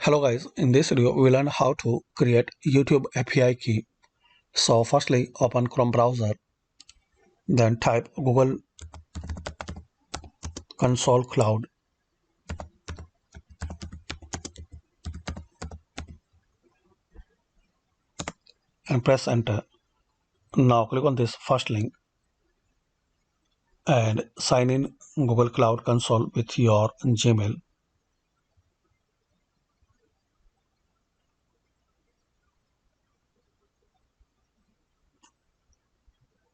Hello guys, in this video we will learn how to create YouTube API key. So firstly open Chrome browser, then type Google Console Cloud and press enter. Now click on this first link and sign in Google Cloud Console with your Gmail.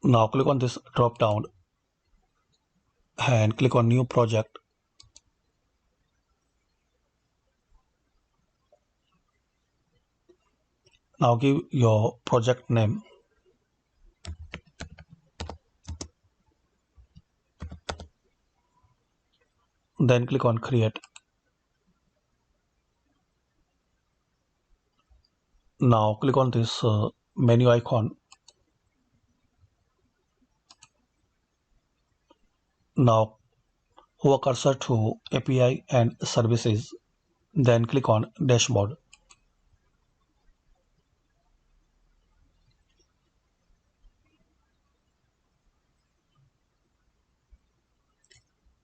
Now click on this drop down and click on new project. Now give your project name. Then click on create. Now click on this menu icon. Now hover cursor to API and services. Then click on dashboard.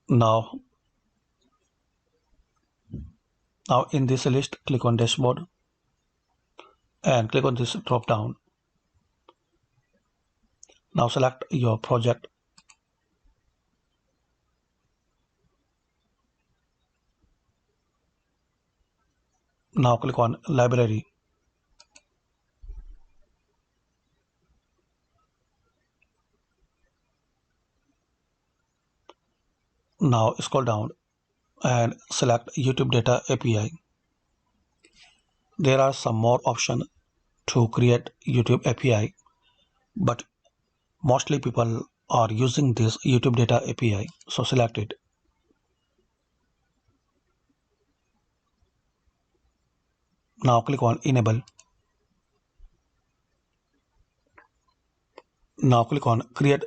Now in this list, click on dashboard and click on this drop down. Now select your project. Now click on library. Now scroll down and select YouTube Data API. There are some more options to create YouTube API, but mostly people are using this YouTube Data API, so select it. Now click on enable. Now click on create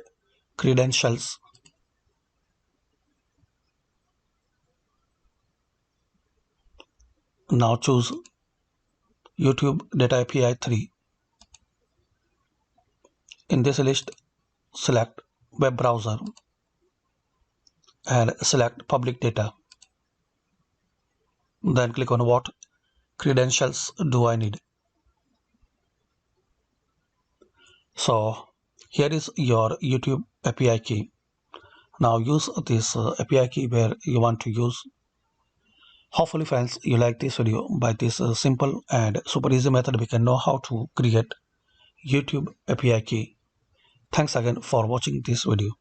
credentials. Now choose YouTube Data API 3. In this list, select web browser and select public data. Then click on what credentials do I need. So here is your YouTube API key. Now use this API key where you want to use. Hopefully friends, you like this video. By this simple and super easy method, we can know how to create YouTube API key. Thanks again for watching this video.